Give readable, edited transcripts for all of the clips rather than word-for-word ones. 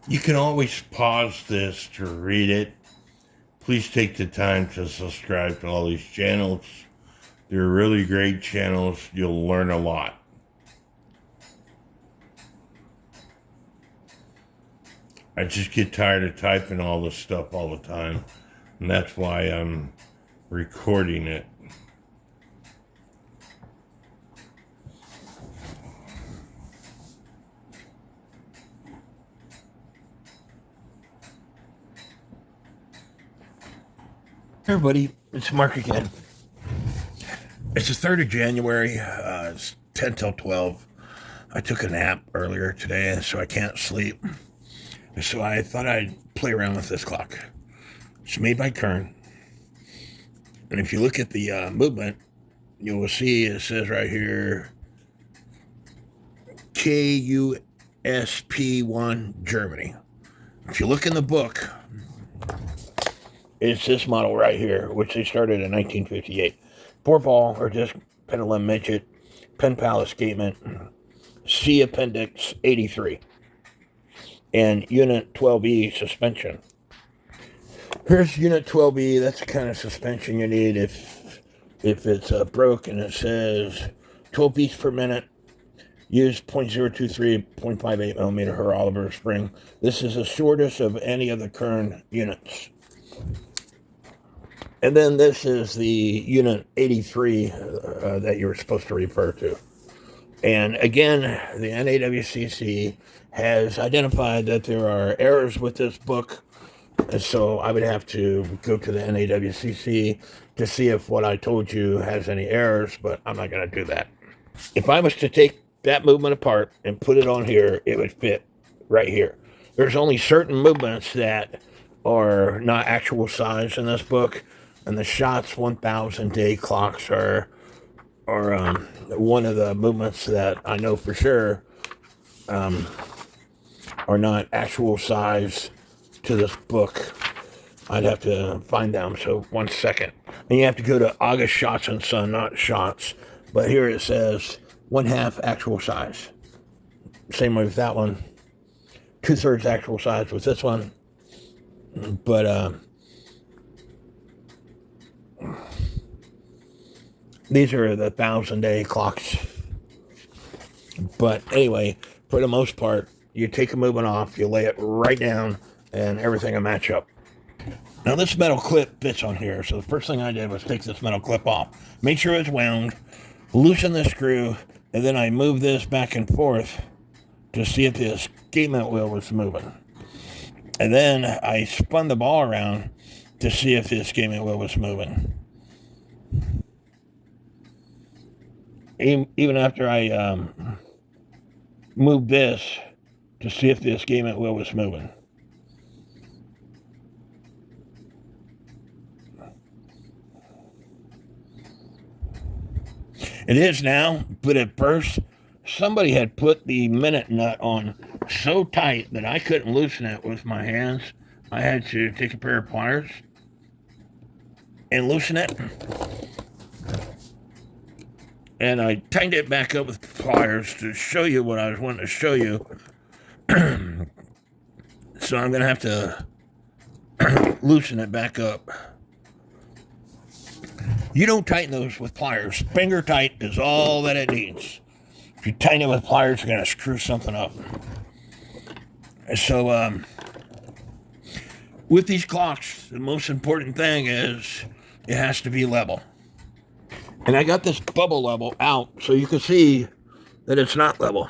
You can always pause this to read it. Please take the time to subscribe to all these channels. They're really great channels. You'll learn a lot. I just get tired of typing all this stuff all the time, and that's why I'm recording it. Hey everybody, it's Mark again. It's the 3rd of January. It's 10 till 12. I took a nap earlier today, so I can't sleep. So I thought I'd play around with this clock. It's made by Kern. And if you look at the movement, you will see it says right here, KUSP1 Germany. If you look in the book, it's this model right here, which they started in 1958. 4-ball or disc pendulum midget, pen pal escapement, C appendix 83, and unit 12E suspension. Here's unit 12E. That's the kind of suspension you need if it's broken. It says 12 beats per minute. Use 0.023, 0.58 millimeter her Oliver spring. This is the shortest of any of the Kern units. And then this is the unit 83 that you're supposed to refer to. And again, the NAWCC has identified that there are errors with this book. And so I would have to go to the NAWCC to see if what I told you has any errors, but I'm not going to do that. If I was to take that movement apart and put it on here, it would fit right here. There's only certain movements that are not actual size in this book, and the Shots 1000 day clocks are one of the movements that I know for sure are not actual size to this book. I'd have to find them, so 1 second. And you have to go to August Shots and Son, not Shots. But here it says 1/2 actual size. Same way with that one. 2/3 actual size with this one. But these are the 1000-day clocks. But anyway, for the most part, you take a movement off, you lay it right down, and everything will match up. Now this metal clip fits on here, so the first thing I did was take this metal clip off. Make sure it's wound, loosen the screw, and then I move this back and forth to see if the escapement wheel was moving. And then I spun the ball around to see if the escapement wheel was moving. Even after I moved this to see if the escapement wheel was moving. It is now, but at first, somebody had put the minute nut on so tight that I couldn't loosen it with my hands. I had to take a pair of pliers and loosen it. And I tightened it back up with pliers to show you what I was wanting to show you. So I'm going to have to loosen it back up. You don't tighten those with pliers. Finger tight is all that it needs. If you tighten it with pliers, you're going to screw something up. So with these clocks, the most important thing is it has to be level. And I got this bubble level out so you can see that it's not level.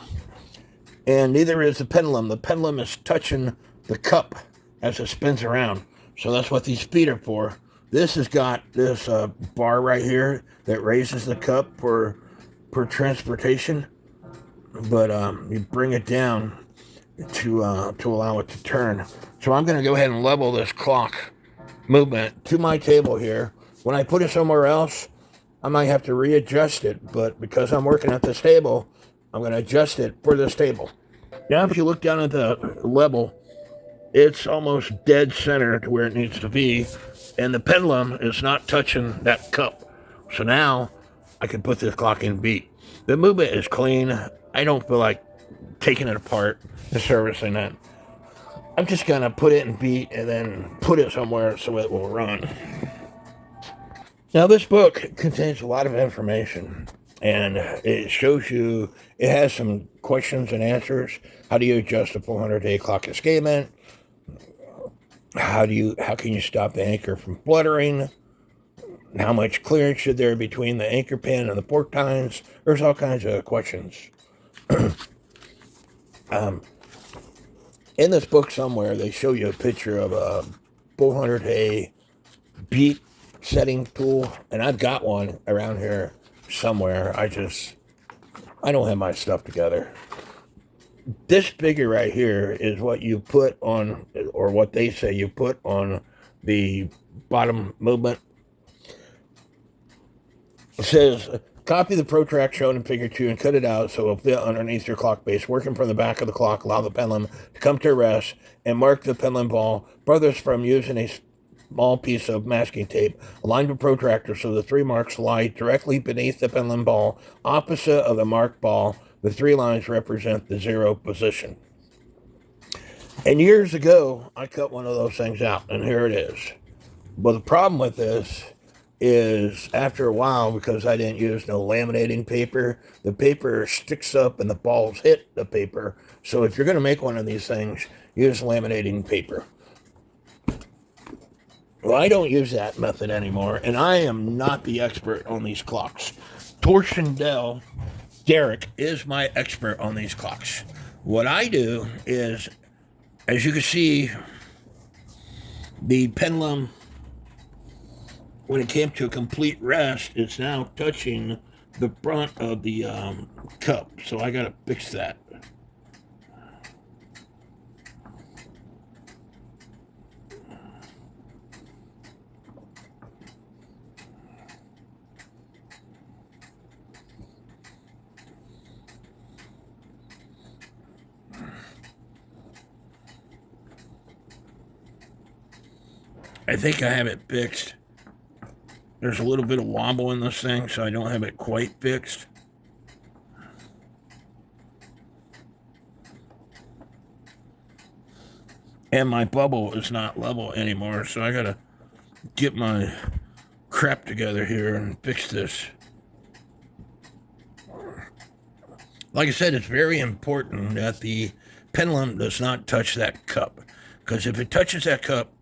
And neither is the pendulum. The pendulum is touching the cup as it spins around. So that's what these feet are for. This has got this bar right here that raises the cup for transportation. But you bring it down to allow it to turn. So I'm going to go ahead and level this clock movement to my table here. When I put it somewhere else, I might have to readjust it, but because I'm working at this table, I'm going to adjust it for this table. Now, if you look down at the level, it's almost dead center to where it needs to be, and the pendulum is not touching that cup. So now I can put this clock in beat. The movement is clean. I don't feel like taking it apart and servicing it. I'm just going to put it in beat and then put it somewhere so it will run. Now, this book contains a lot of information, and it shows you, it has some questions and answers. How do you adjust a 400-day clock escapement? How can you stop the anchor from fluttering? How much clearance should there be between the anchor pin and the port tines? There's all kinds of questions. In this book somewhere, they show you a picture of a 400-day beat setting tool, and I've got one around here somewhere. I don't have my stuff together. This figure right here is what you put on, or what they say you put on the bottom movement. It says, copy the protract shown in figure 2 and cut it out so it'll fit underneath your clock base. Working from the back of the clock, allow the pendulum to come to rest and mark the pendulum ball furthest from using a small piece of masking tape. Align the protractor so the 3 marks lie directly beneath the pendulum ball, opposite of the marked ball. The 3 lines represent the 0 position. And years ago, I cut one of those things out, and here it is. But the problem with this is, after a while, because I didn't use no laminating paper, the paper sticks up and the balls hit the paper. So if you're going to make one of these things, use laminating paper. Well, I don't use that method anymore, and I am not the expert on these clocks. Torsion Derek is my expert on these clocks. What I do is, as you can see, the pendulum, when it came to a complete rest, it's now touching the front of the cup. So I got to fix that. I think I have it fixed. There's a little bit of wobble in this thing, so I don't have it quite fixed. And my bubble is not level anymore, so I gotta get my crap together here and fix this. Like I said, it's very important that the pendulum does not touch that cup, because if it touches that cup,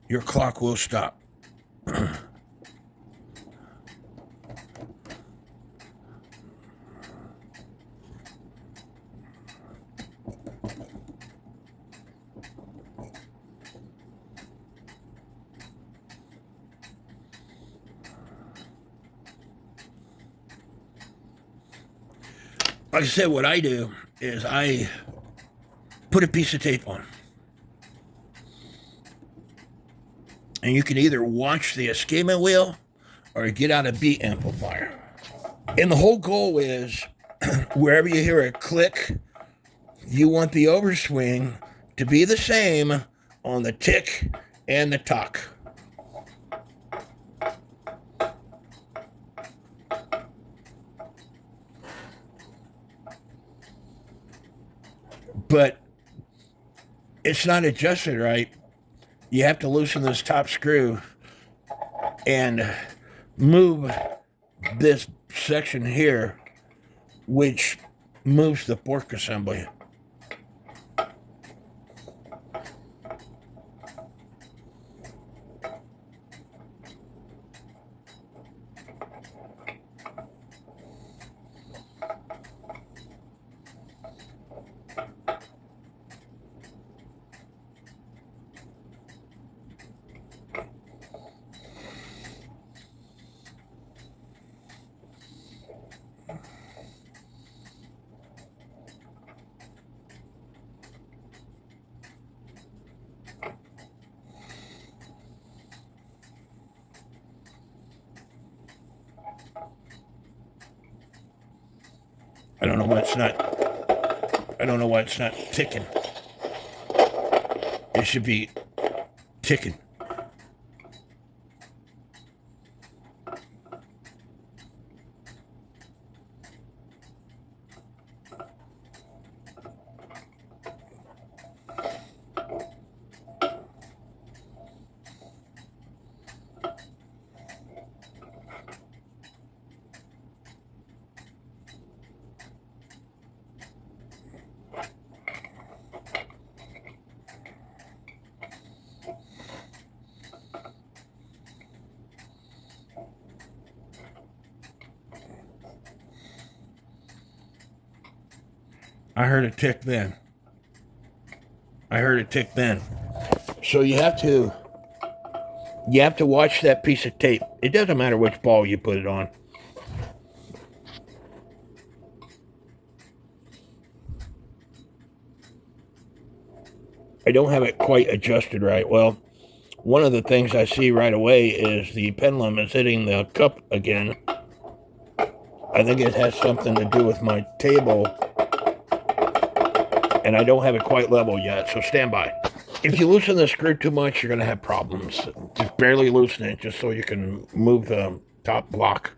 your clock will stop. Like I said, what I do is I put a piece of tape on. And you can either watch the escapement wheel or get out a beat amplifier. And the whole goal is, wherever you hear a click, you want the overswing to be the same on the tick and the tock. But it's not adjusted right. You have to loosen this top screw and move this section here, which moves the fork assembly. I don't know why it's not ticking. It should be ticking. I heard a tick then. So you have to watch that piece of tape. It doesn't matter which ball you put it on. I don't have it quite adjusted right. Well, one of the things I see right away is the pendulum is hitting the cup again. I think it has something to do with my table, and I don't have it quite level yet, so stand by. If you loosen the screw too much, you're going to have problems. Just barely loosen it just so you can move the top block.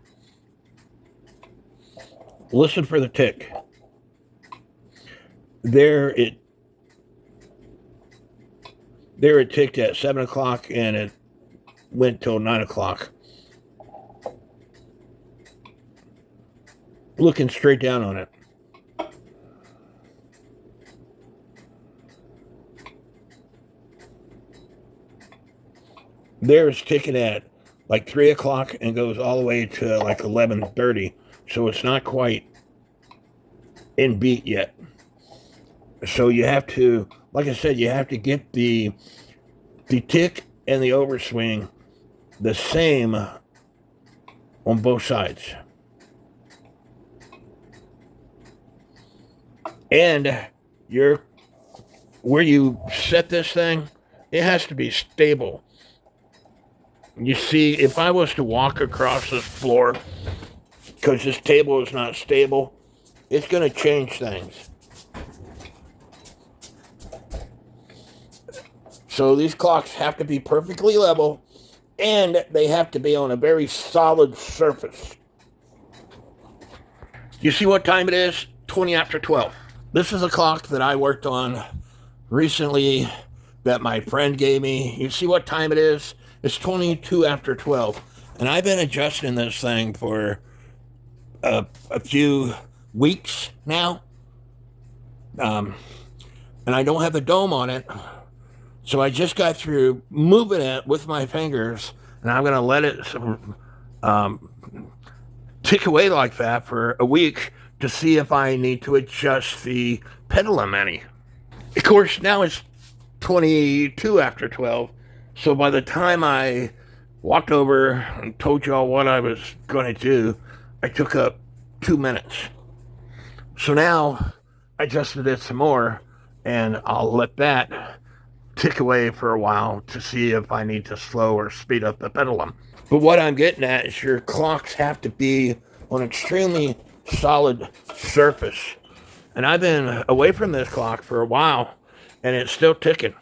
Listen for the tick. There it ticked at 7 o'clock, and it went till 9 o'clock. Looking straight down on it. There's ticking at like 3 o'clock and goes all the way to like 11:30. So it's not quite in beat yet. So you have to, like I said, you have to get the tick and the overswing the same on both sides. And where you set this thing, it has to be stable. You see, if I was to walk across this floor, because this table is not stable, it's going to change things. So these clocks have to be perfectly level, and they have to be on a very solid surface. You see what time it is? 20 after 12. This is a clock that I worked on recently that my friend gave me. You see what time it is? It's 22 after 12. And I've been adjusting this thing for a few weeks now. And I don't have the dome on it. So I just got through moving it with my fingers, and I'm going to let it tick away like that for a week to see if I need to adjust the pendulum any. Of course, now it's 22 after 12. So by the time I walked over and told y'all what I was going to do, I took up 2 minutes. So now I adjusted it some more, and I'll let that tick away for a while to see if I need to slow or speed up the pendulum. But what I'm getting at is your clocks have to be on an extremely solid surface. And I've been away from this clock for a while, and it's still ticking.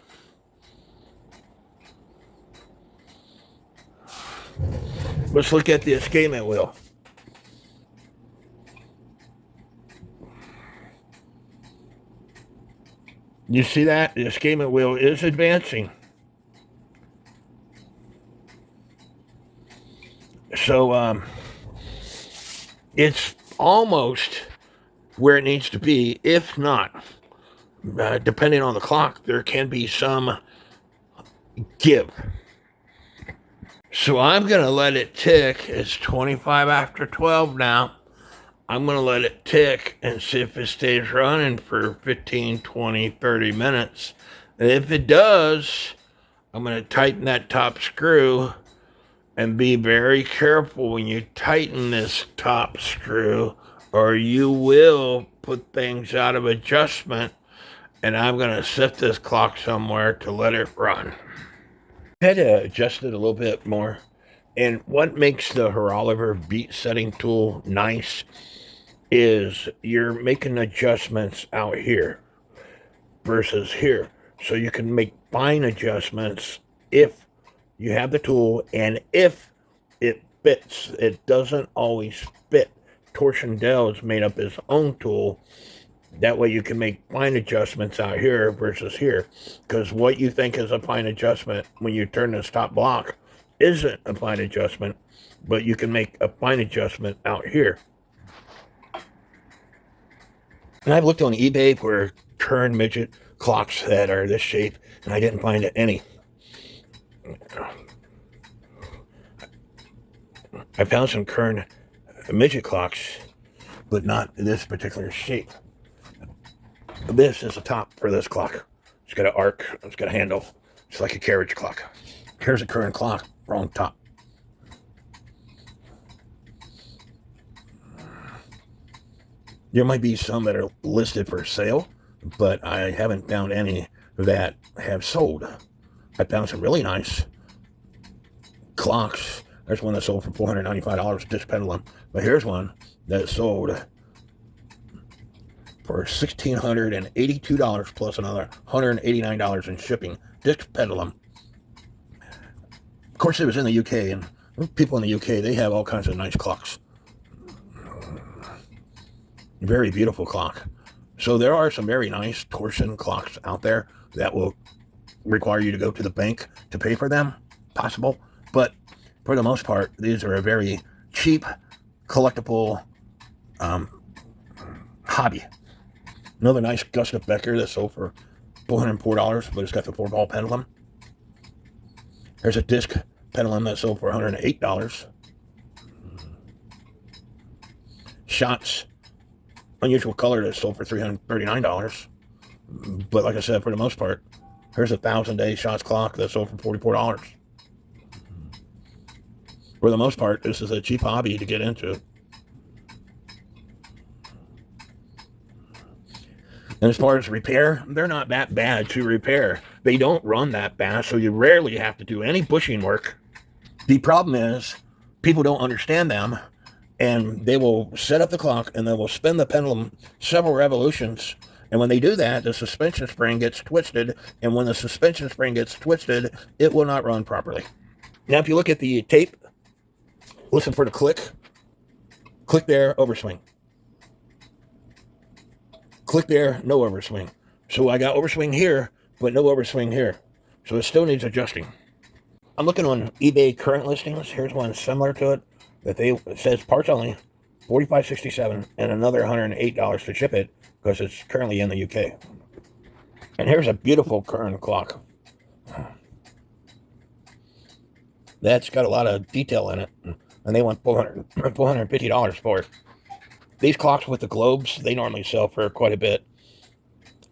Let's look at the escapement wheel. You see that? The escapement wheel is advancing. So it's almost where it needs to be. If not, depending on the clock, there can be some give. So I'm going to let it tick. It's 25 after 12 now. I'm going to let it tick and see if it stays running for 15, 20, 30 minutes. And if it does, I'm going to tighten that top screw, and be very careful when you tighten this top screw, or you will put things out of adjustment. And I'm going to set this clock somewhere to let it run. I had to adjust it a little bit more. And what makes the horologer beat setting tool nice is you're making adjustments out here versus here. So you can make fine adjustments if you have the tool and if it fits. It doesn't always fit. Torsion has made up his own tool. That way you can make fine adjustments out here versus here. Because what you think is a fine adjustment when you turn this top block isn't a fine adjustment, but you can make a fine adjustment out here. And I've looked on eBay for Kern midget clocks that are this shape, and I didn't find any. I found some Kern midget clocks, but not this particular shape. This is the top for this clock. It's got an arc. It's got a handle. It's like a carriage clock. Here's a current clock. Wrong top. There might be some that are listed for sale, but I haven't found any that have sold. I found some really nice clocks. There's one that sold for $495, disc pendulum. But here's one that sold for $1,682 plus another $189 in shipping. Disc pendulum. Of course, it was in the UK, and people in the UK, they have all kinds of nice clocks. Very beautiful clock. So there are some very nice torsion clocks out there that will require you to go to the bank to pay for them. Possible. But for the most part, these are a very cheap, collectible hobby. Another nice Gustav Becker that sold for $404, but it's got the 4-ball pendulum. There's a disc pendulum that sold for $108. Shots, unusual color that sold for $339. But like I said, for the most part, here's a 1,000-day shots clock that sold for $44. For the most part, this is a cheap hobby to get into. And as far as repair, they're not that bad to repair. They don't run that fast, so you rarely have to do any bushing work. The problem is people don't understand them, and they will set up the clock and they will spin the pendulum several revolutions. And when they do that, the suspension spring gets twisted, and when the suspension spring gets twisted, it will not run properly. Now, if you look at the tape, listen for the click. Click there, overswing. Click there, no overswing. So I got overswing here, but no overswing here. So it still needs adjusting. I'm looking on eBay current listings. Here's one similar to it. It says parts only, $45.67, and another $108 to ship it because it's currently in the UK. And here's a beautiful Kern clock. That's got a lot of detail in it, and they want $450 for it. These clocks with the globes, they normally sell for quite a bit.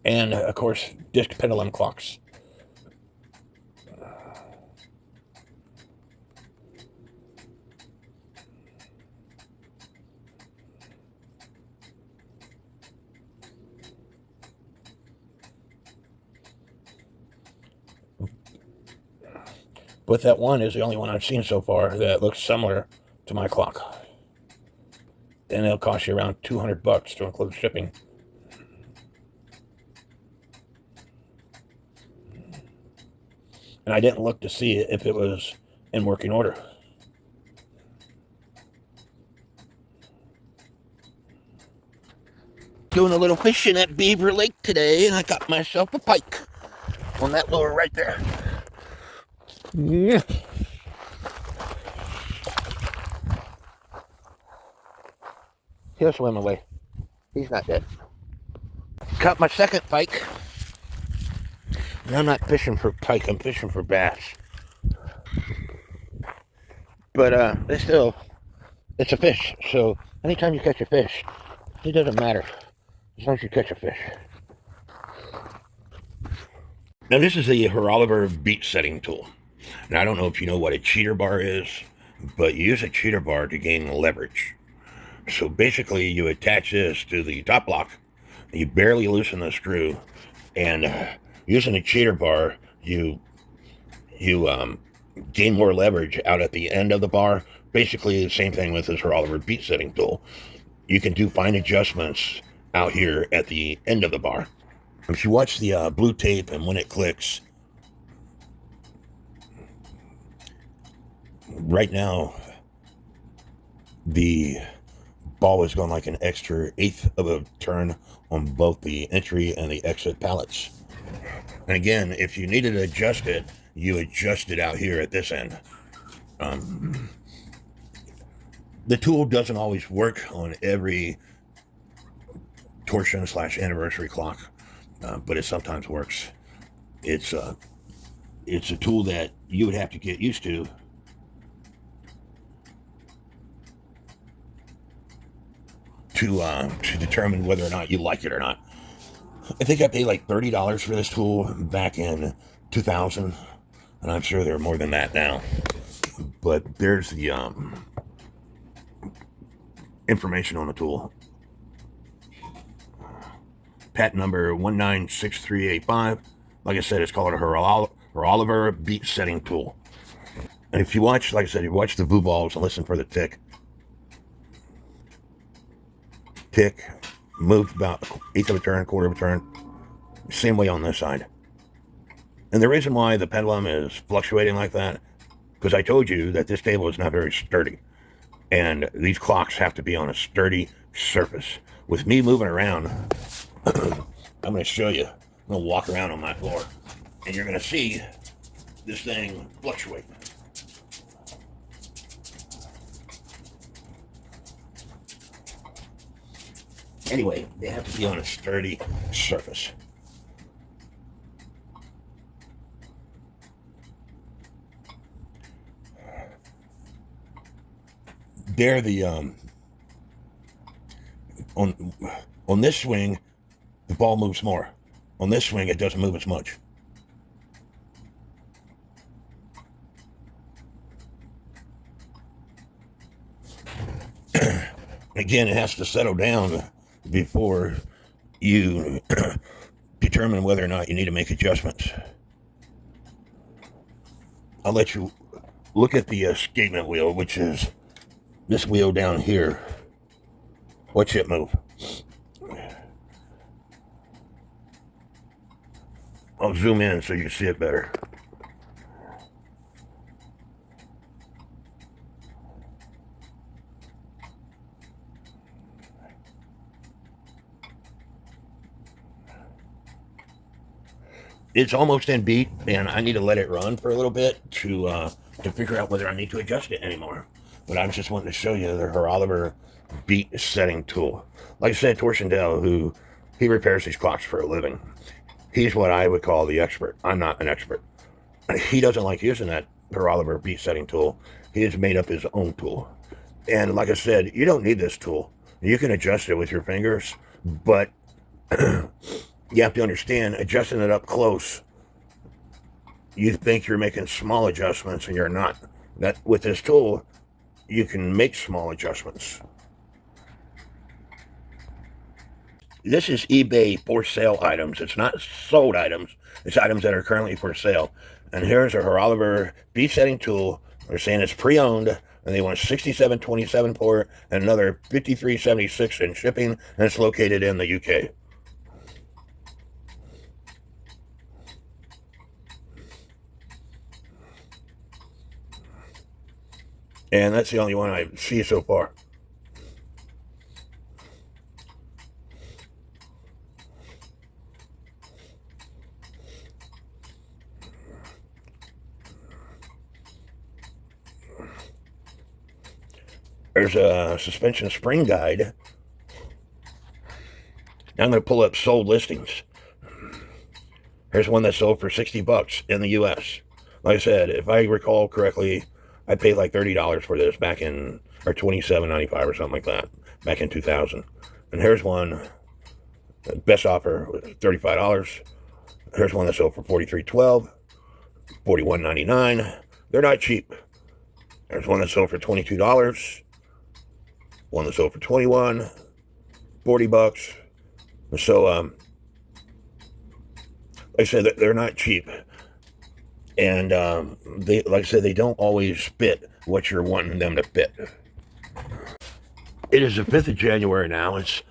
And, of course, disc pendulum clocks. But that one is the only one I've seen so far that looks similar to my clock. And it'll cost you around $200 to include shipping. And I didn't look to see if it was in working order. Doing a little fishing at Beaver Lake today, and I got myself a pike on that lure right there. Yeah. He'll swim away. He's not dead. Caught my second pike. And I'm not fishing for pike, I'm fishing for bass. But it's a fish. So anytime you catch a fish, it doesn't matter as long as you catch a fish. Now this is a Horoliver beat setting tool. Now I don't know if you know what a cheater bar is, but you use a cheater bar to gain leverage. So basically you attach this to the top block, you barely loosen the screw, and using a cheater bar, you gain more leverage out at the end of the bar. Basically the same thing with this Horoliver beat setting tool. You can do fine adjustments out here at the end of the bar. If you watch the blue tape and when it clicks, right now the ball is going like an extra eighth of a turn on both the entry and the exit pallets. And again, if you needed to adjust it, you adjust it out here at this end. The tool doesn't always work on every torsion / anniversary clock, but it sometimes works. It's a tool that you would have to get used to determine whether or not you like it or not. I think I paid like $30 for this tool back in 2000, and I'm sure there are more than that now. But there's the information on the tool. Patent number 196385. Like I said, it's called a Oliver beat setting tool. And if you watch, like I said, you watch the blue balls and listen for the tick. Tick, moved about eighth of a turn, quarter of a turn. Same way on this side. And the reason why the pendulum is fluctuating like that, because I told you that this table is not very sturdy. And these clocks have to be on a sturdy surface. With me moving around, I'm going to show you. I'm going to walk around on my floor. And you're going to see this thing fluctuate. Anyway, they have to be on a sturdy surface. They're the on this swing, the ball moves more. On this swing, it doesn't move as much. Again, it has to settle down before you determine whether or not you need to make adjustments. I'll let you look at the escapement wheel, which is this wheel down here. Watch it move. I'll zoom in so you can see it better. It's almost in beat, and I need to let it run for a little bit to figure out whether I need to adjust it anymore. But I was just wanting to show you the Oliver beat setting tool. Like I said, Torsion who he repairs these clocks for a living. He's what I would call the expert. I'm not an expert. He doesn't like using that Oliver beat setting tool. He has made up his own tool. And like I said, you don't need this tool. You can adjust it with your fingers, but you have to understand, adjusting it up close, you think you're making small adjustments, and you're not. That with this tool, you can make small adjustments. This is eBay for sale items. It's not sold items. It's items that are currently for sale. And here's a Oliver beat setting tool. They're saying it's pre-owned, and they want 6727 for it, and another 5376 in shipping, and it's located in the UK. And that's the only one I see so far. There's a suspension spring guide. Now I'm going to pull up sold listings. Here's one that sold for $60 in the US. Like I said, if I recall correctly, I paid like $30 for this back in, or $27.95 or something like that, back in 2000. And here's one, best offer was $35. Here's one that sold for $43.12, $41.99. They're not cheap. There's one that sold for $22, one that sold for $21, $40. So, like I said, they're not cheap. And they, like I said, they don't always fit what you're wanting them to fit. It is the 5th of January now. It's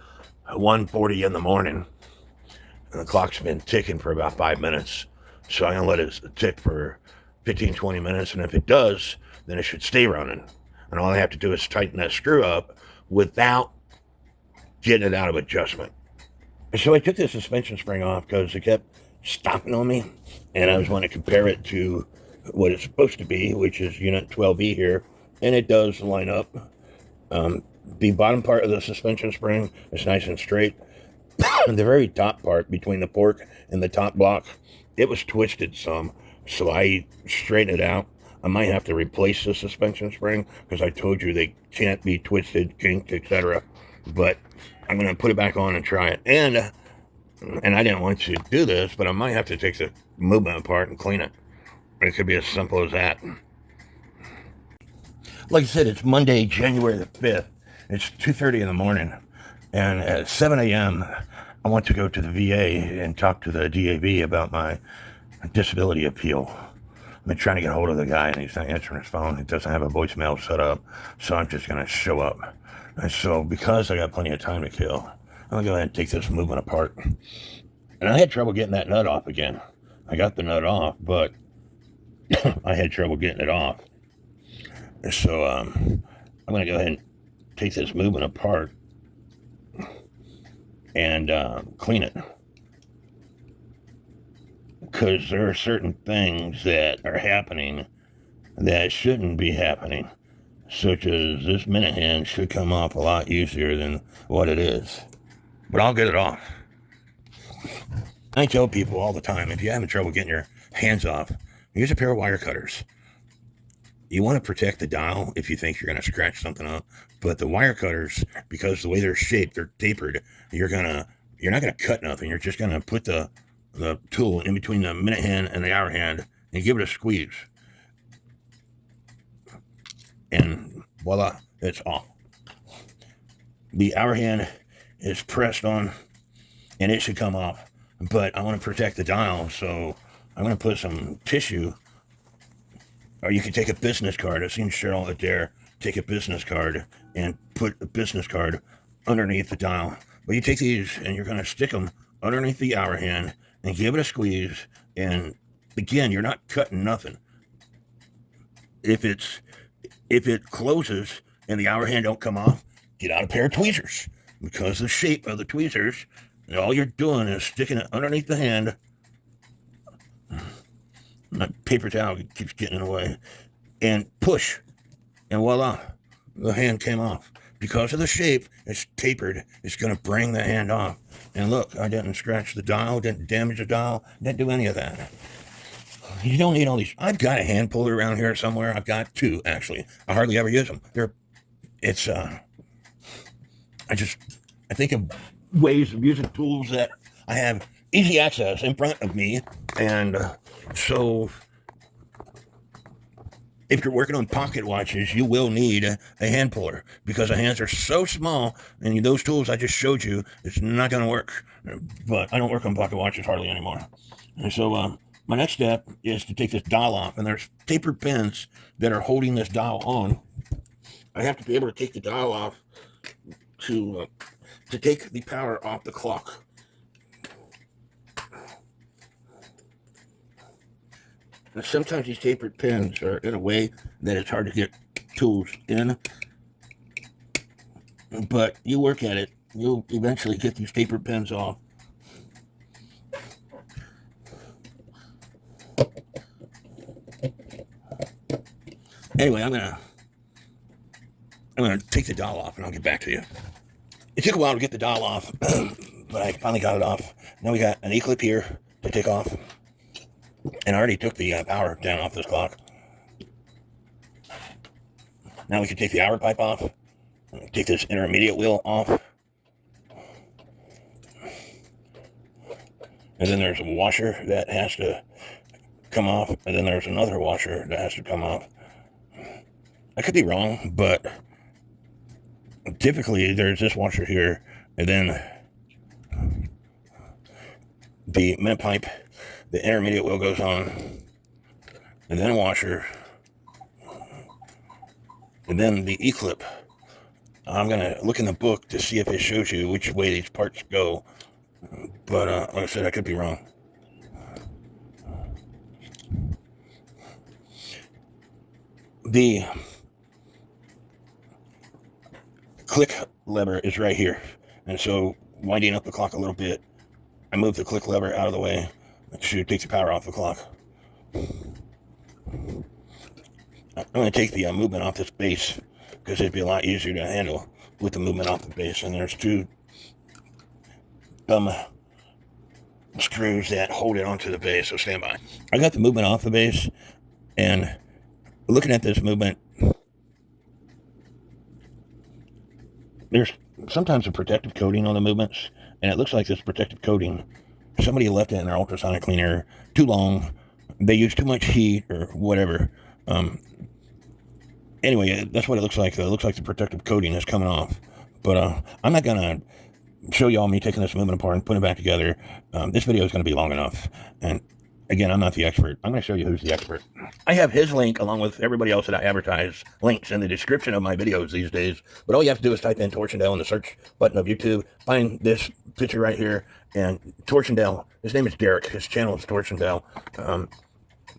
1:40 in the morning. And the clock's been ticking for about 5 minutes. So I'm going to let it tick for 15, 20 minutes. And if it does, then it should stay running. And all I have to do is tighten that screw up without getting it out of adjustment. So I took the suspension spring off because it kept stopping on me, and I was wanting to compare it to what it's supposed to be, which is unit 12E here, and it does line up. The bottom part of the suspension spring is nice and straight. The very top part between the fork and the top block, it was twisted some, so I straightened it out. I might have to replace the suspension spring because I told you they can't be twisted, kinked, etc. But I'm going to put it back on and try it. And And I didn't want to do this, but I might have to take the movement apart and clean it. It could be as simple as that. Like I said, it's Monday, January the 5th. It's 2:30 in the morning. And at 7 a.m., I want to go to the VA and talk to the DAV about my disability appeal. I've been trying to get a hold of the guy, and he's not answering his phone. He doesn't have a voicemail set up, so I'm just going to show up. And so because I got plenty of time to kill, I'm going to go ahead and take this movement apart. And I had trouble getting that nut off again. I got the nut off, but I had trouble getting it off. So I'm going to go ahead and take this movement apart and clean it. Because there are certain things that are happening that shouldn't be happening. Such as this minute hand should come off a lot easier than what it is. But I'll get it off. I tell people all the time, if you're having trouble getting your hands off, use a pair of wire cutters. You want to protect the dial if you think you're going to scratch something up. But the wire cutters, because the way they're shaped, they're tapered, you're not going to cut nothing. You're just going to put the tool in between the minute hand and the hour hand and give it a squeeze. And voila, it's off. The hour hand is pressed on and it should come off. But I want to protect the dial, so I'm going to put some tissue. Or you can take a business card. I've seen Cheryl out there take a business card and put a business card underneath the dial. But you take these and you're going to stick them underneath the hour hand and give it a squeeze. And again, you're not cutting nothing. If it closes and the hour hand don't come off, get out a pair of tweezers. Because the shape of the tweezers, and all you're doing is sticking it underneath the hand. My paper towel keeps getting in the way. And push. And voila, the hand came off. Because of the shape, it's tapered. It's going to bring the hand off. And look, I didn't scratch the dial, didn't damage the dial, didn't do any of that. You don't need all these. I've got a hand puller around here somewhere. I've got two, actually. I hardly ever use them. I think of ways of using tools that I have easy access in front of me. And so if you're working on pocket watches, you will need a hand puller because the hands are so small, and those tools I just showed you, it's not going to work. But I don't work on pocket watches hardly anymore. And so my next step is to take this dial off, and there's tapered pins that are holding this dial on. I have to be able to take the dial off to take the power off the clock. And sometimes these tapered pins are in a way that it's hard to get tools in. But you work at it, you'll eventually get these tapered pins off. Anyway, I'm gonna take the dial off and I'll get back to you. It took a while to get the dial off, but I finally got it off. Now we got an E-clip here to take off. And I already took the power down off this clock. Now we can take the hour pipe off. Take this intermediate wheel off. And then there's a washer that has to come off. And then there's another washer that has to come off. I could be wrong, but typically there's this washer here. And then the minute pipe, the intermediate wheel goes on, and then a washer, and then the E-clip. I'm going to look in the book to see if it shows you which way these parts go, but like I said, I could be wrong. The click lever is right here, and so winding up the clock a little bit, I move the click lever out of the way to take the power off the clock. I'm going to take the movement off this base because it'd be a lot easier to handle with the movement off the base. And there's two thumb screws that hold it onto the base, so stand by. I got the movement off the base, and looking at this movement, there's sometimes a protective coating on the movements, and it looks like this protective coating, somebody left it in their ultrasonic cleaner too long. They used too much heat or whatever. Anyway, that's what it looks like. It looks like the protective coating is coming off. But I'm not going to show y'all me taking this movement apart and putting it back together. This video is going to be long enough. And again, I'm not the expert. I'm going to show you who's the expert. I have his link along with everybody else that I advertise links in the description of my videos these days. But all you have to do is type in Torsion in the search button of YouTube. Find this picture right here. And Torsion, his name is Derek. His channel is Torsion.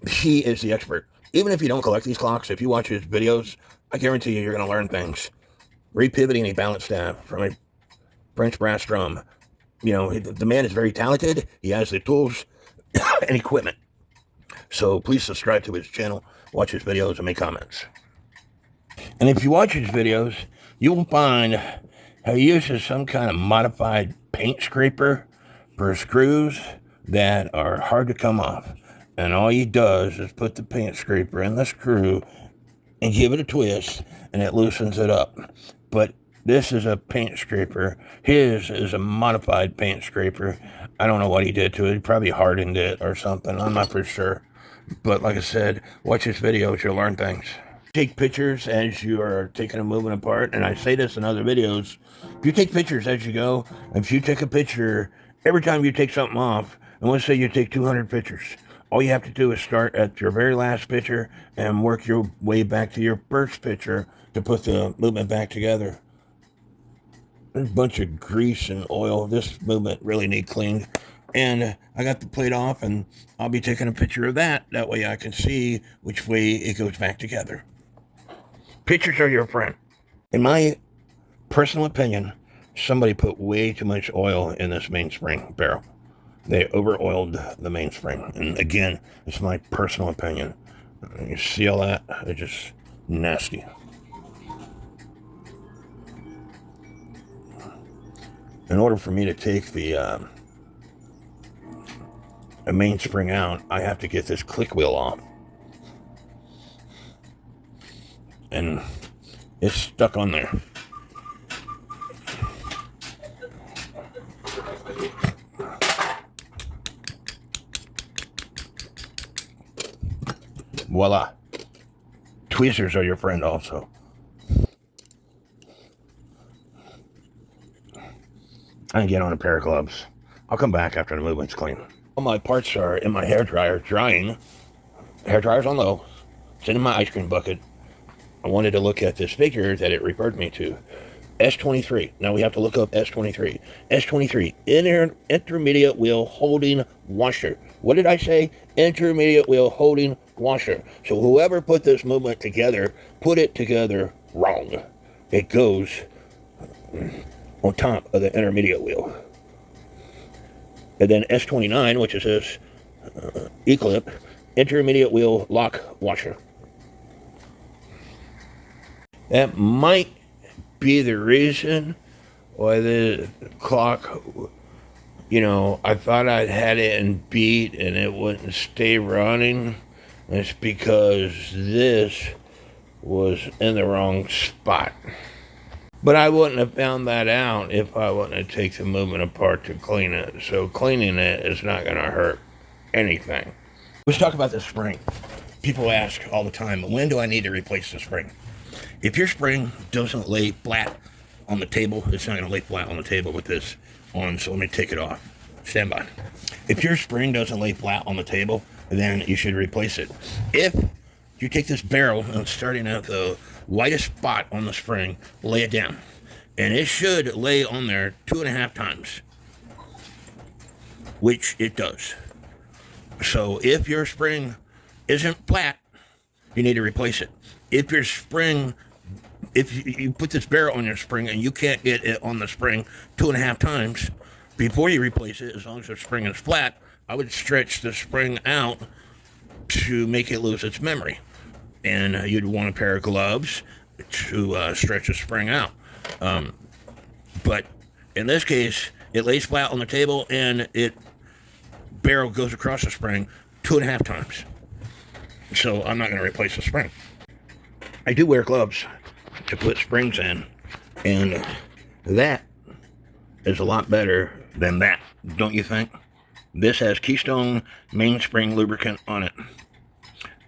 He is the expert. Even if you don't collect these clocks, if you watch his videos, I guarantee you're going to learn things. Repivoting a balance staff from a French brass drum. You know, the man is very talented. He has the tools and equipment. So please subscribe to his channel, watch his videos, and make comments. And if you watch his videos, you will find how he uses some kind of modified paint scraper for screws that are hard to come off. And all he does is put the paint scraper in the screw and give it a twist, and it loosens it up. But this is a paint scraper. His is a modified paint scraper. I don't know what he did to it. He probably hardened it or something. I'm not for sure. But like I said, watch his videos. You'll learn things. Take pictures as you are taking a movement apart. And I say this in other videos. If you take pictures as you go, if you take a picture every time you take something off, and let's say you take 200 pictures, all you have to do is start at your very last picture and work your way back to your first picture to put the movement back together. There's a bunch of grease and oil. This movement really needs cleaned. And I got the plate off, and I'll be taking a picture of that. That way I can see which way it goes back together. Pictures are your friend. In my personal opinion, somebody put way too much oil in this mainspring barrel. They over-oiled the mainspring. And again, it's my personal opinion. You see all that? It's just nasty. In order for me to take the mainspring out, I have to get this click wheel off. And it's stuck on there. Voila. Tweezers are your friend also. I can get on a pair of gloves. I'll come back after the movement's clean. All my parts are in my hairdryer drying. Hairdryer's on low. It's in my ice cream bucket. I wanted to look at this figure that it referred me to. S23. Now we have to look up S23. S23, intermediate wheel holding washer. What did I say? Intermediate wheel holding washer. So whoever put this movement together, put it together wrong. It goes on top of the intermediate wheel. And then S29, which is this E-clip, intermediate wheel lock washer. That might be the reason why the clock, you know, I thought I'd had it in beat and it wouldn't stay running. It's because this was in the wrong spot. But I wouldn't have found that out if I wouldn't have taken the movement apart to clean it. So cleaning it is not going to hurt anything. Let's talk about the spring. People ask all the time, when do I need to replace the spring? If your spring doesn't lay flat on the table, it's not going to lay flat on the table with this on, so let me take it off. Stand by. If your spring doesn't lay flat on the table, then you should replace it. If you take this barrel and starting at the widest spot on the spring, lay it down. And it should lay on there 2.5 times, which it does. So if your spring isn't flat, you need to replace it. If your spring, if you put this barrel on your spring and you can't get it on the spring 2.5 times, before you replace it, as long as the spring is flat, I would stretch the spring out to make it lose its memory. And you'd want a pair of gloves to stretch the spring out. But in this case, it lays flat on the table and it barrel goes across the spring 2.5 times. So I'm not going to replace the spring. I do wear gloves to put springs in, and that is a lot better than that, don't you think? This has Keystone mainspring lubricant on it,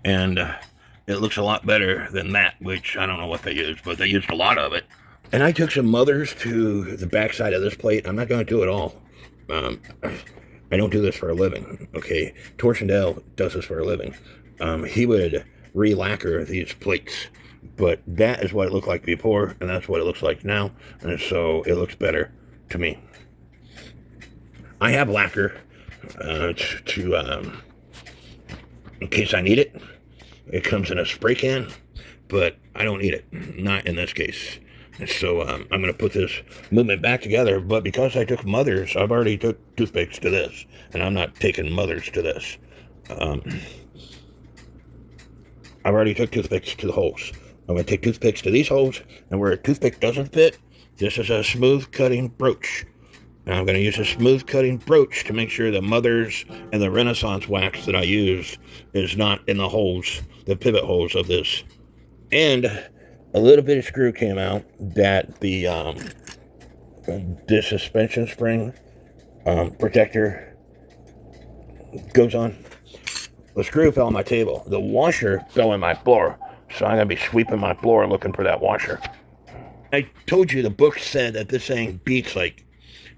and it looks a lot better than that, which I don't know what they used, but they used a lot of it. And I took some mothers to the backside of this plate. I'm not going to do it all. I don't do this for a living, okay? Torsion does this for a living. He would re-lacquer these plates, but that is what it looked like before, and that's what it looks like now, and so it looks better to me. I have lacquer in case I need it. It comes in a spray can, but I don't need it, not in this case. And so I'm going to put this movement back together, but because I took mothers, I've already took toothpicks to this, and I'm not taking mothers to this. I've already took toothpicks to the holes. I'm going to take toothpicks to these holes, and where a toothpick doesn't fit, this is a smooth cutting broach. And I'm going to use a smooth cutting broach to make sure the mothers and the Renaissance wax that I use is not in the holes, the pivot holes of this. And a little bit of screw came out that the suspension spring protector goes on. The screw fell on my table. The washer fell on my floor. So I'm going to be sweeping my floor looking for that washer. I told you the book said that this thing beats like,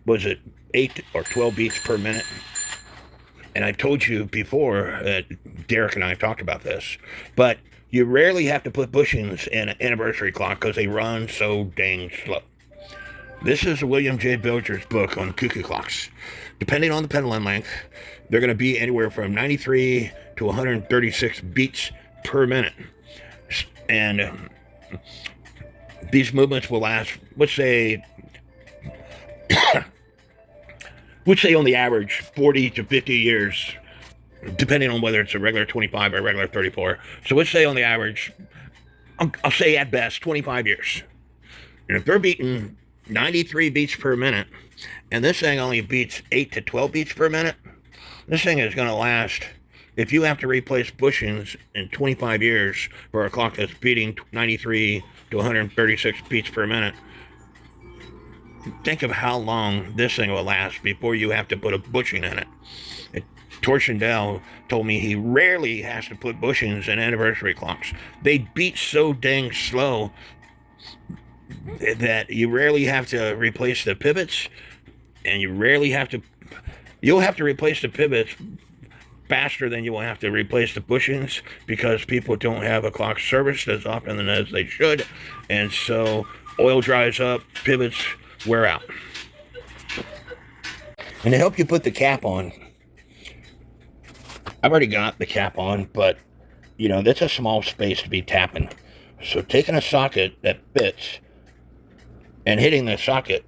was it 8 or 12 beats per minute? And I told you before that Derek and I have talked about this, but you rarely have to put bushings in an anniversary clock because they run so dang slow. This is William J. Bilger's book on cuckoo clocks. Depending on the pendulum length, they're going to be anywhere from 93 to 136 beats per minute. And these movements will last, let's say on the average 40 to 50 years, depending on whether it's a regular 25 or a regular 34. So let's say on the average, I'll say at best 25 years. And if they're beating 93 beats per minute, and this thing only beats 8 to 12 beats per minute, this thing is going to last. If you have to replace bushings in 25 years for a clock that's beating 93 to 136 beats per minute, think of how long this thing will last before you have to put a bushing in it. Torsion told me he rarely has to put bushings in anniversary clocks. They beat so dang slow that you rarely have to replace the pivots, and you'll have to replace the pivots faster than you will have to replace the bushings because people don't have a clock serviced as often as they should, and so oil dries up, pivots wear out. And to help you put the cap on, I've already got the cap on, but you know, that's a small space to be tapping. So taking a socket that fits and hitting the socket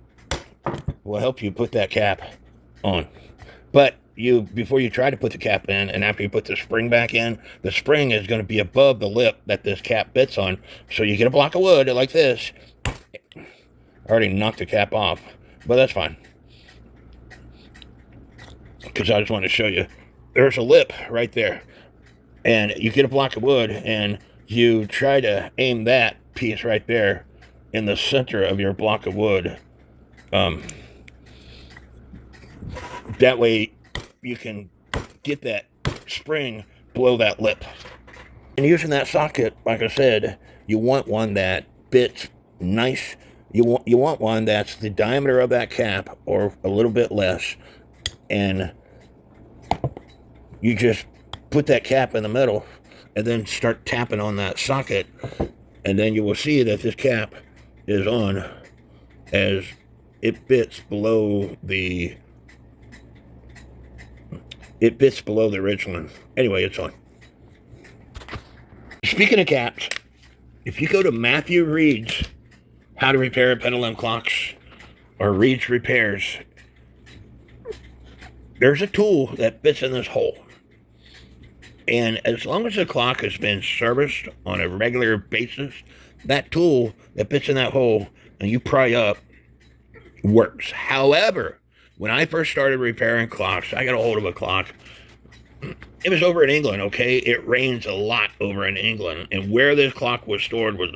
will help you put that cap on. But before you try to put the cap in, and after you put the spring back in, the spring is going to be above the lip that this cap fits on. So you get a block of wood like this. I already knocked the cap off, but that's fine, because I just want to show you. There's a lip right there, and you get a block of wood, and you try to aim that piece right there in the center of your block of wood. That way you can get that spring below that lip. And using that socket, like I said, you want one that fits nice. You want one that's the diameter of that cap or a little bit less, and you just put that cap in the middle and then start tapping on that socket, and then you will see that this cap is on as it fits below the original one. Anyway, it's on. Speaking of caps, if you go to Matthew Reed's How to Repair Pendulum Clocks, or Reed's Repairs, there's a tool that fits in this hole. And as long as the clock has been serviced on a regular basis, that tool that fits in that hole and you pry up works. However, when I first started repairing clocks, I got a hold of a clock. It was over in England, okay? It rains a lot over in England. And where this clock was stored was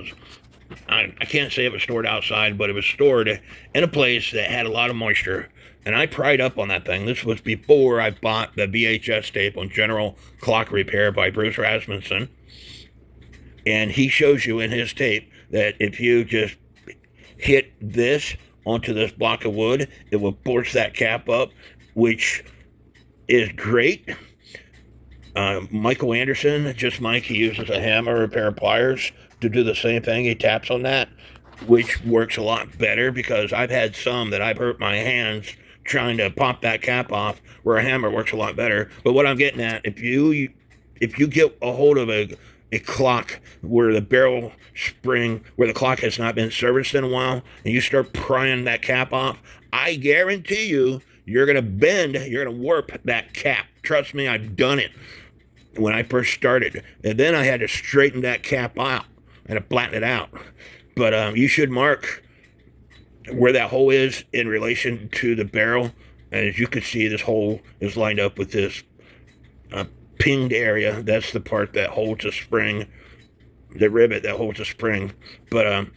I can't say it was stored outside, but it was stored in a place that had a lot of moisture. And I pried up on that thing. This was before I bought the VHS tape on General Clock Repair by Bruce Rasmussen. And he shows you in his tape that if you just hit this onto this block of wood, it will force that cap up, which is great. Michael Anderson, just Mike, he uses a hammer or a pair of pliers to do the same thing. He taps on that, which works a lot better because I've had some that I've hurt my hands trying to pop that cap off, where a hammer works a lot better. But what I'm getting at, if you get a hold of a clock where the barrel spring, where the clock has not been serviced in a while, and you start prying that cap off, I guarantee you, you're going to bend, you're going to warp that cap. Trust me, I've done it when I first started. And then I had to straighten that cap out and to flatten it out. But you should mark where that hole is in relation to the barrel. And as you can see, this hole is lined up with this pinged area. That's the part that holds the spring, the rivet that holds the spring. But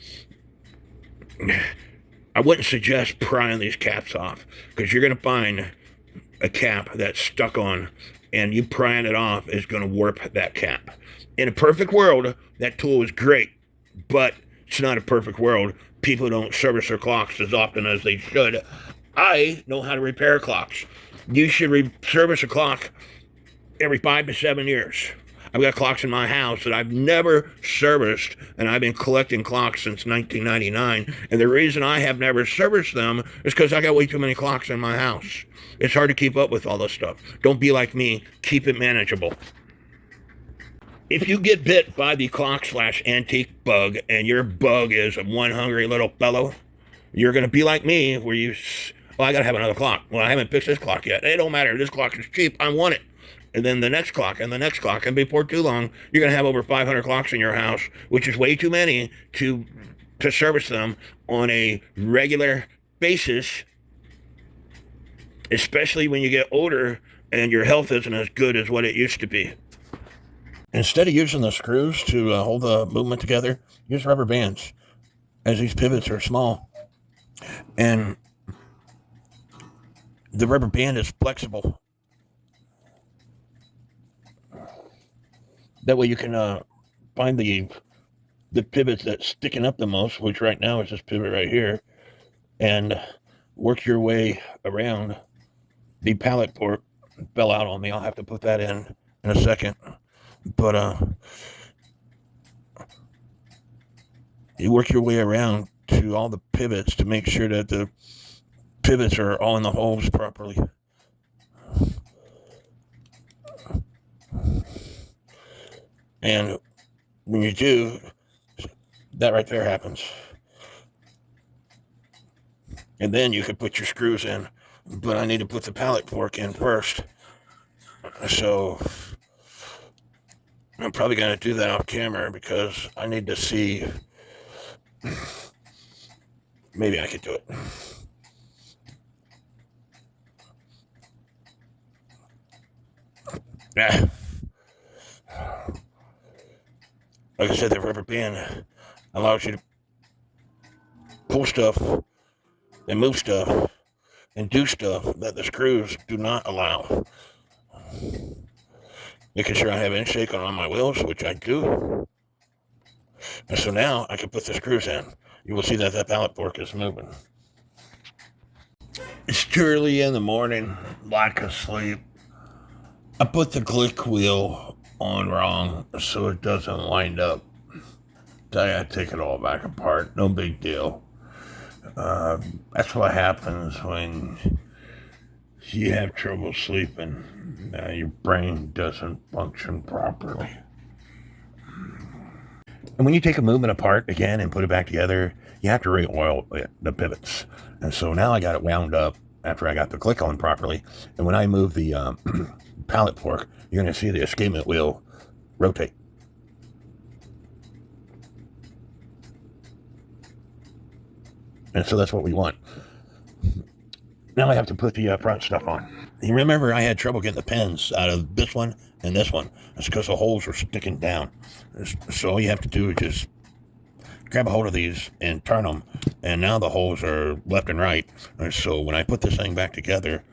I wouldn't suggest prying these caps off, because you're going to find a cap that's stuck on, and you prying it off is going to warp that cap. In a perfect world, that tool is great, but it's not a perfect world. People don't service their clocks as often as they should. I know how to repair clocks. You should service a clock every 5 to 7 years. I've got clocks in my house that I've never serviced, and I've been collecting clocks since 1999. And the reason I have never serviced them is because I got way too many clocks in my house. It's hard to keep up with all this stuff. Don't be like me. Keep it manageable. If you get bit by the clock/antique bug, and your bug is one hungry little fellow, you're going to be like me, where I got to have another clock. Well, I haven't fixed this clock yet. It don't matter. This clock is cheap. I want it. And then the next clock, and the next clock. And before too long, you're going to have over 500 clocks in your house, which is way too many to service them on a regular basis, especially when you get older and your health isn't as good as what it used to be. Instead of using the screws to hold the movement together, use rubber bands, as these pivots are small. And the rubber band is flexible. That way you can find the pivots that's sticking up the most, which right now is this pivot right here, and work your way around. The pallet port fell out on me. I'll have to put that in a second. But you work your way around to all the pivots to make sure that the pivots are all in the holes properly. And when you do, that right there happens. And then you can put your screws in. But I need to put the pallet fork in first. So I'm probably going to do that off camera, because I need to see. Maybe I could do it. Yeah. Like I said, the rubber band allows you to pull stuff and move stuff and do stuff that the screws do not allow. Making sure I have any shake on my wheels, which I do. And so now I can put the screws in. You will see that that pallet fork is moving. It's too early in the morning, lack of sleep. I put the glick wheel on wrong, so it doesn't wind up. I gotta take it all back apart. No big deal. That's what happens when you have trouble sleeping. Your brain doesn't function properly. And when you take a movement apart again and put it back together, you have to re-oil the pivots. And so now I got it wound up after I got the click on properly. And when I move the pallet fork, you're going to see the escapement wheel rotate. And so that's what we want. Now I have to put the front stuff on. You remember I had trouble getting the pins out of this one and this one. That's because the holes were sticking down. So all you have to do is just grab a hold of these and turn them, and now the holes are left and right. And so when I put this thing back together,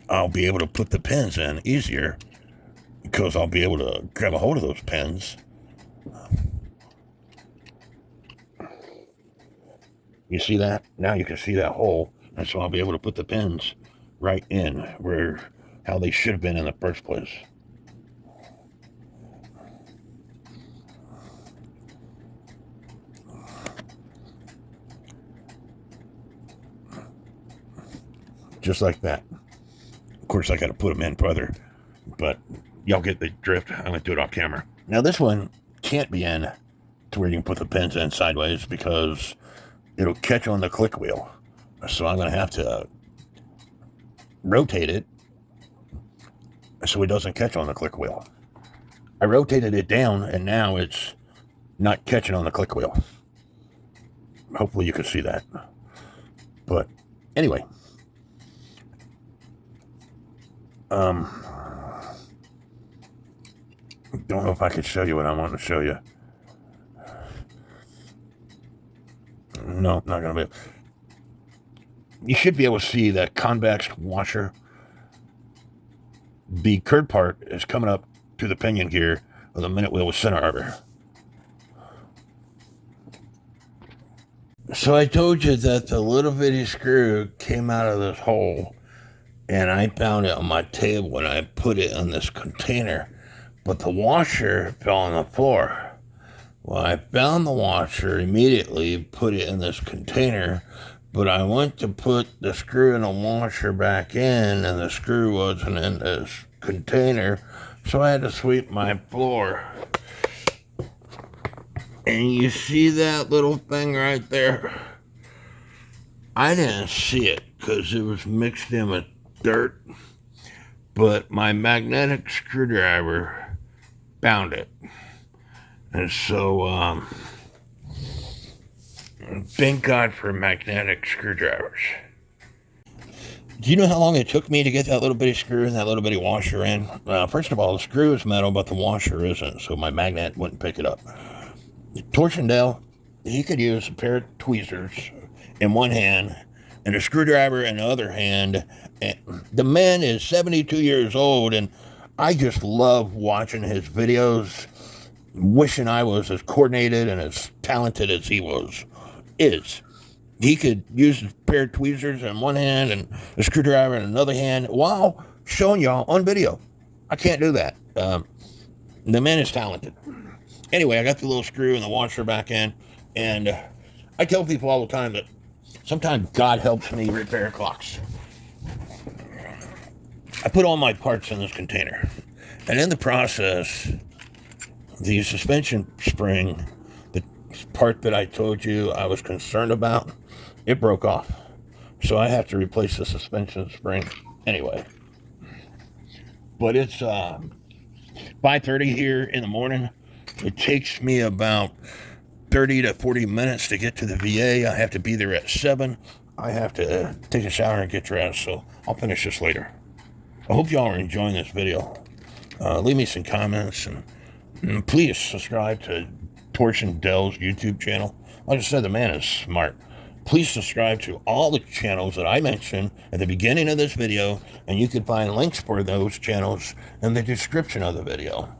I'll be able to put the pins in easier because I'll be able to grab a hold of those pins. You see that? Now you can see that hole, and so I'll be able to put the pins right in where how they should have been in the first place. Just like that. Of course, I got to put them in further, but y'all get the drift. I'm going to do it off camera. Now, this one can't be in to where you can put the pins in sideways because it'll catch on the click wheel. So I'm going to have to rotate it so it doesn't catch on the click wheel. I rotated it down, and now it's not catching on the click wheel. Hopefully you can see that. But anyway. Don't know if I could show you what I want to show you. No, not going to be. You should be able to see that convex washer. The curd part is coming up to the pinion gear of the minute wheel with center arbor. So I told you that the little bitty screw came out of this hole, and I found it on my table when I put it in this container, but the washer fell on the floor. Well, I found the washer immediately, put it in this container, but I went to put the screw in the washer back in, and the screw wasn't in this container, so I had to sweep my floor. And you see that little thing right there? I didn't see it because it was mixed in with dirt, but my magnetic screwdriver found it. And so, thank God for magnetic screwdrivers. Do you know how long it took me to get that little bitty screw and that little bitty washer in? First of all, the screw is metal, but the washer isn't, so my magnet wouldn't pick it up. The torsion Dell, he could use a pair of tweezers in one hand and a screwdriver in the other hand. And the man is 72 years old, and I just love watching his videos, wishing I was as coordinated and as talented as he is. He could use a pair of tweezers in one hand and a screwdriver in another hand while showing y'all on video. I can't do that. The man is talented. Anyway, I got the little screw and the washer back in, and I tell people all the time that sometimes God helps me repair clocks. I put all my parts in this container, and in the process, the suspension spring, the part that I told you I was concerned about, it broke off. So I have to replace the suspension spring anyway. But it's 5:30 here in the morning. It takes me about 30 to 40 minutes to get to the VA. I have to be there at 7. I have to take a shower and get dressed, so I'll finish this later. I hope y'all are enjoying this video. Leave me some comments, and please subscribe to Torsion Dell's YouTube channel. Like I said, the man is smart. Please subscribe to all the channels that I mentioned at the beginning of this video, and you can find links for those channels in the description of the video.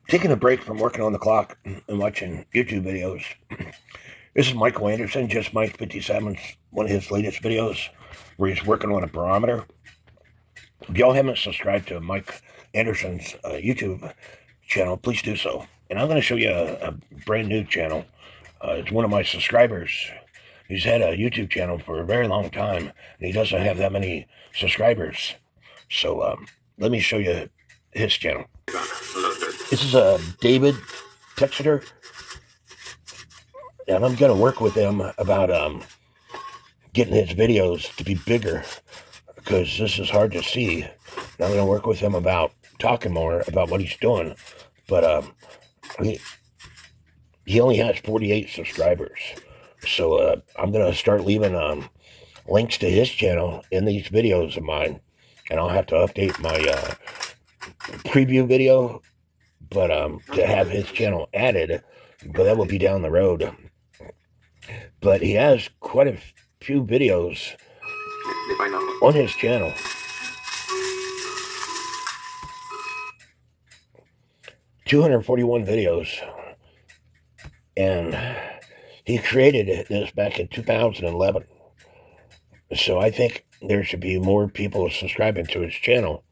Taking a break from working on the clock and watching YouTube videos. This is Michael Anderson, Just Mike 57's one of his latest videos where he's working on a barometer. If y'all haven't subscribed to Mike Anderson's YouTube channel, please do so. And I'm going to show you a brand new channel. It's one of my subscribers. He's had a YouTube channel for a very long time, and he doesn't have that many subscribers. So let me show you his channel. This is David Texeter, and I'm going to work with him about getting his videos to be bigger, because this is hard to see. And I'm going to work with him about talking more about what he's doing, but he only has 48 subscribers, so I'm going to start leaving links to his channel in these videos of mine, and I'll have to update my preview video but to have his channel added, but that will be down the road. But he has quite a few videos on his channel. "241 videos, and he created this back in 2011. So I think there should be more people subscribing to his channel.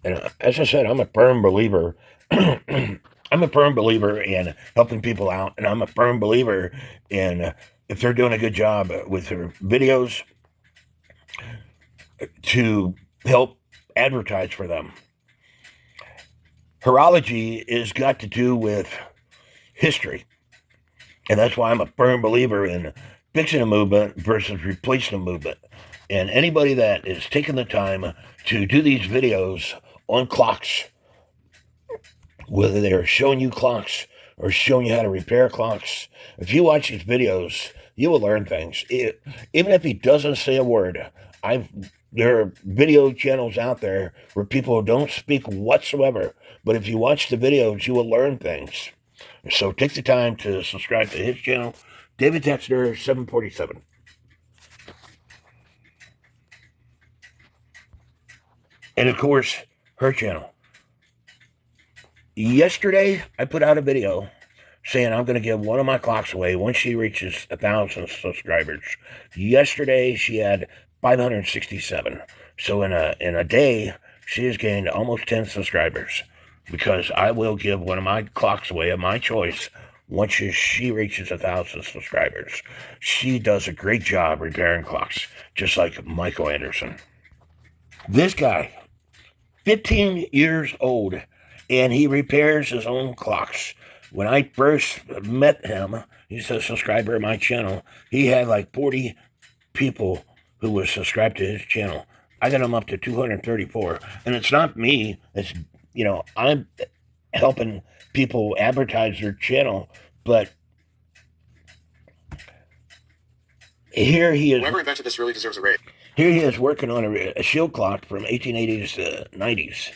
And as I said, I'm a firm believer. I'm a firm believer in helping people out, and I'm a firm believer in if they're doing a good job with their videos, to help advertise for them. Horology is got to do with history, and that's why I'm a firm believer in fixing a movement versus replacing a movement. And anybody that is taking the time to do these videos on clocks, whether they're showing you clocks or showing you how to repair clocks, if you watch these videos, you will learn things. Even if he doesn't say a word, there are video channels out there where people don't speak whatsoever, but if you watch the videos, you will learn things. So take the time to subscribe to his channel, David Texter 747. And of course, her channel. Yesterday, I put out a video saying I'm going to give one of my clocks away once she reaches 1,000 subscribers. Yesterday, she had 567. So in a day, she has gained almost 10 subscribers, because I will give one of my clocks away of my choice once she reaches 1,000 subscribers. She does a great job repairing clocks, just like Michael Anderson. This guy, 15 years old, and he repairs his own clocks. When I first met him, he's a subscriber of my channel. He had like 40 people who were subscribed to his channel. I got him up to 234. And it's not me. It's, I'm helping people advertise their channel. But here he is. Whoever invented this really deserves a raise. Here he is working on a shield clock from 1880s to 90s.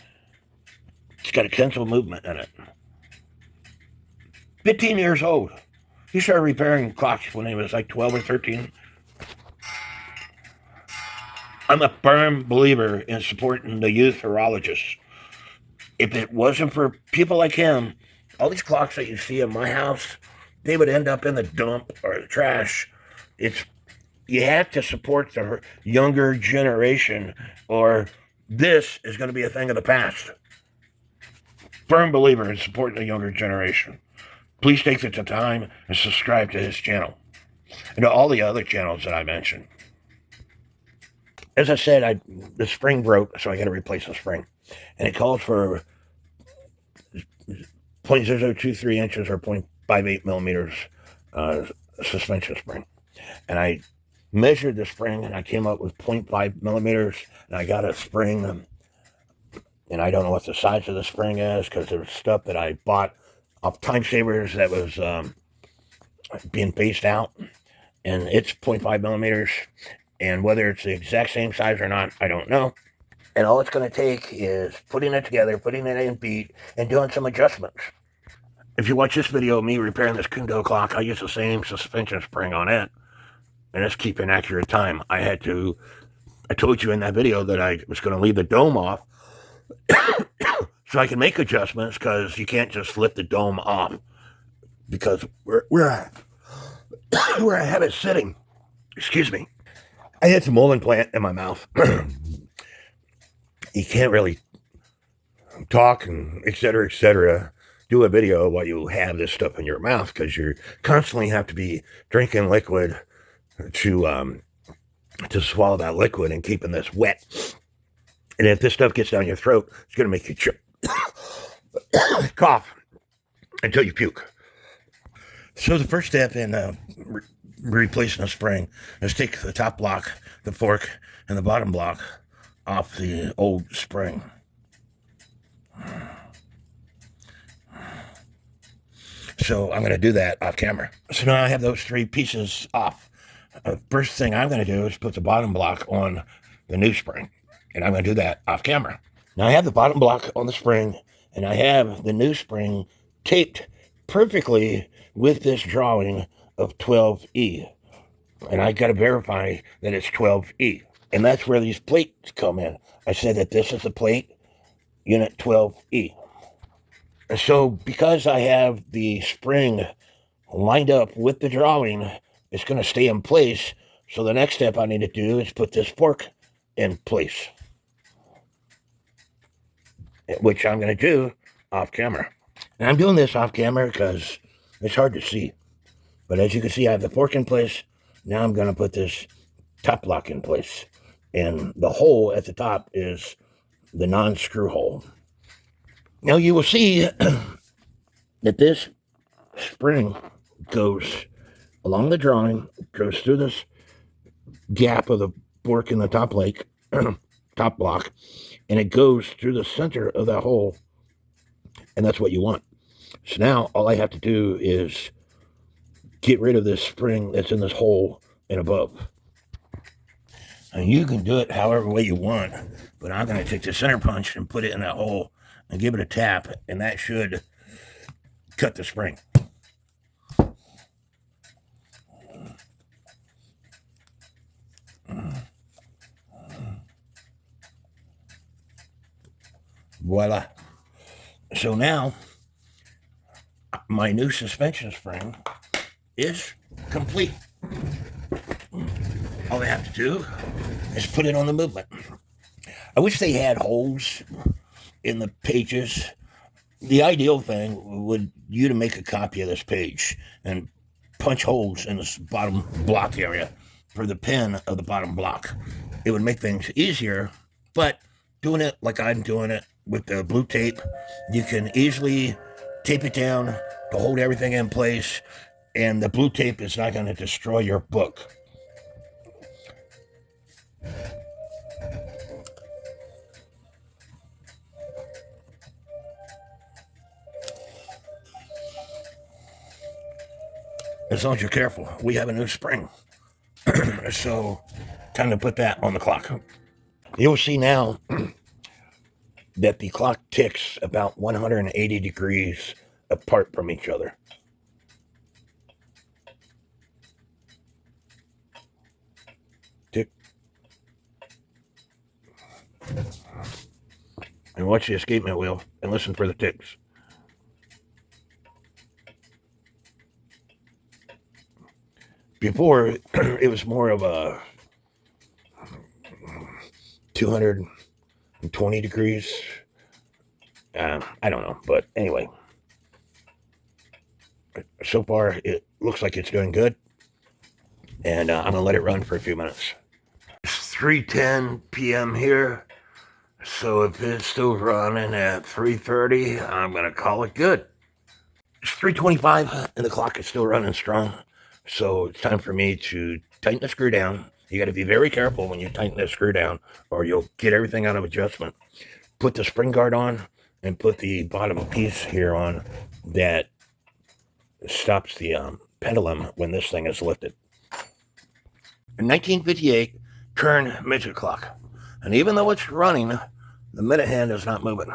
It's got a Kern movement in it. 15 years old. He started repairing clocks when he was like 12 or 13. I'm a firm believer in supporting the youth horologists. If it wasn't for people like him, all these clocks that you see in my house, they would end up in the dump or the trash. You have to support the younger generation, or this is going to be a thing of the past. Firm believer in supporting the younger generation. Please take the time and subscribe to his channel and to all the other channels that I mentioned. As I said, the spring broke, so I got to replace the spring. And it calls for 0.0023 inches or 0.58 millimeters suspension spring. And I measured the spring, and I came up with 0.5 millimeters, and I got a spring, and I don't know what the size of the spring is, because there was stuff that I bought off Time Savers that was being phased out, and it's 0.5 millimeters, and whether it's the exact same size or not, I don't know. And all it's going to take is putting it together, putting it in beat, and doing some adjustments. If you watch this video of me repairing this Kundo clock, I use the same suspension spring on it, and it's keeping accurate time. I told you in that video that I was going to leave the dome off so I can make adjustments, because you can't just lift the dome off, because where I have it sitting, excuse me, I had some mold implant in my mouth. You can't really talk and et cetera, do a video while you have this stuff in your mouth, because you constantly have to be drinking liquid to swallow that liquid and keeping this wet. And if this stuff gets down your throat, it's going to make you cough until you puke. So the first step in replacing a spring is take the top block, the fork, and the bottom block off the old spring. So I'm going to do that off camera. So now I have those three pieces off. First thing I'm going to do is put the bottom block on the new spring, and I'm going to do that off camera. Now I have the bottom block on the spring, And I have the new spring taped perfectly with this drawing of 12E. And I got to verify that it's 12E. And that's where these plates come in. I said that this is the plate, unit 12E. And so because I have the spring lined up with the drawing, it's going to stay in place. So the next step I need to do is put this fork in place, which I'm going to do off camera. And I'm doing this off camera because it's hard to see. But as you can see, I have the fork in place. Now I'm going to put this top block in place. And the hole at the top is the non-screw hole. Now you will see that this spring goes along the drawing, goes through this gap of the fork in the top top block, and it goes through the center of that hole, and that's what you want. So now all I have to do is get rid of this spring that's in this hole and above. And you can do it however way you want, but I'm going to take the center punch and put it in that hole and give it a tap, and that should cut the spring. Voila. So now my new suspension spring is complete. All I have to do is put it on the movement. I wish they had holes in the pages. The ideal thing would you to make a copy of this page and punch holes in this bottom block area for the pin of the bottom block. It would make things easier, but doing it like I'm doing it with the blue tape, you can easily tape it down to hold everything in place, and the blue tape is not going to destroy your book. As long as you're careful, we have a new spring. So, time to put that on the clock. You'll see now that the clock ticks about 180 degrees apart from each other. Tick. And watch the escapement wheel and listen for the ticks. Before, it was more of a 220 degrees. I don't know, but anyway. So far, it looks like it's doing good. And I'm going to let it run for a few minutes. It's 3:10 p.m. here. So if it's still running at 3:30, I'm going to call it good. It's 3:25 and the clock is still running strong. So it's time for me to tighten the screw down. You got to be very careful when you tighten the screw down or you'll get everything out of adjustment. Put the spring guard on and put the bottom piece here on that stops the pendulum when this thing is lifted. In 1958, Kern midget clock. And even though it's running, the minute hand is not moving.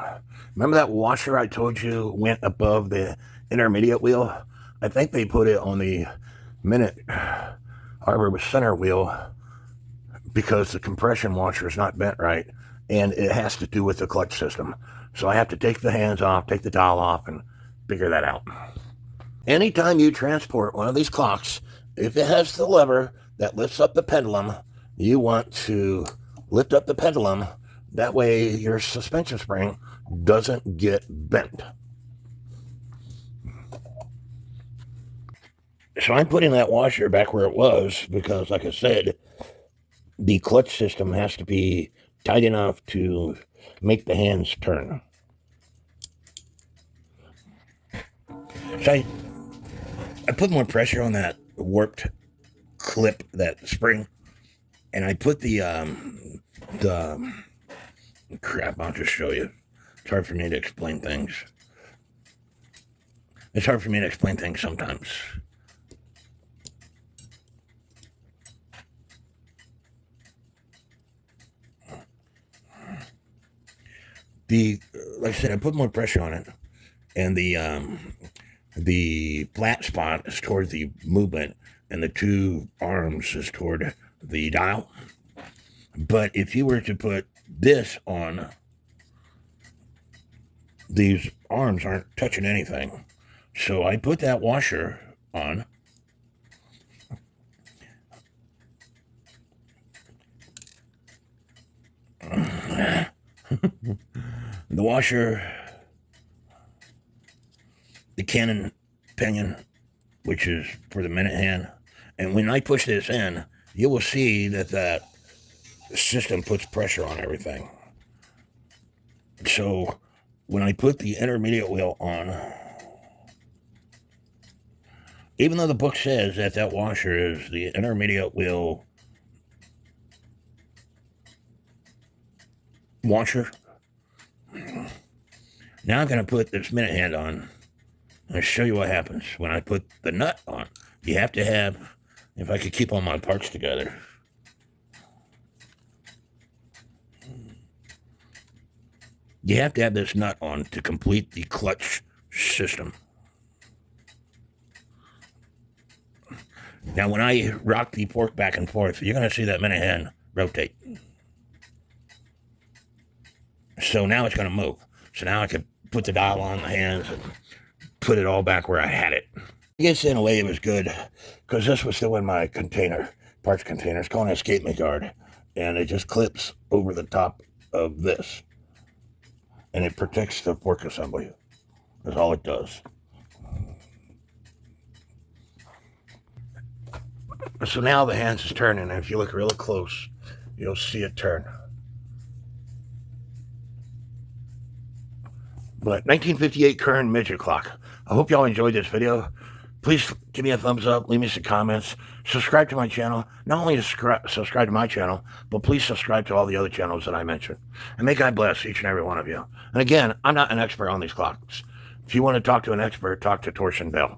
Remember that washer I told you went above the intermediate wheel? I think they put it on the minute arbor center wheel because the compression washer is not bent right, and it has to do with the clutch system. So I have to take the hands off, take the dial off, and figure that out. Anytime you transport one of these clocks, if it has the lever that lifts up the pendulum, you want to lift up the pendulum. That way your suspension spring doesn't get bent. So I'm putting that washer back where it was because, like I said, the clutch system has to be tight enough to make the hands turn. So I put more pressure on that warped clip, that spring, and I put the crap, I'll just show you. It's hard for me to explain things. It's hard for me to explain things sometimes. The like I said, I put more pressure on it, and the flat spot is toward the movement, and the two arms is toward the dial. But if you were to put this on, these arms aren't touching anything. So I put that washer on. The washer, the cannon pinion, which is for the minute hand. And when I push this in, you will see that that system puts pressure on everything. So when I put the intermediate wheel on, even though the book says that that washer is the intermediate wheel washer, now I'm going to put this minute hand on and show you what happens when I put the nut on. You have to have, if I could keep all my parts together. You have to have this nut on to complete the clutch system. Now, when I rock the fork back and forth, you're going to see that minute hand rotate. So now it's going to move. So now I can put the dial on the hands and put it all back where I had it. I guess in a way it was good, because this was still in my container, parts container. It's called an escapement guard, and it just clips over the top of this. And it protects the fork assembly. That's all it does. So now the hands is turning, and if you look really close, you'll see it turn. But 1958 Kern midget clock. I hope y'all enjoyed this video. Please give me a thumbs up, leave me some comments, subscribe to my channel. Not only subscribe to my channel, but please subscribe to all the other channels that I mentioned. And may God bless each and every one of you. And again, I'm not an expert on these clocks. If you want to talk to an expert, talk to Torsion Bell.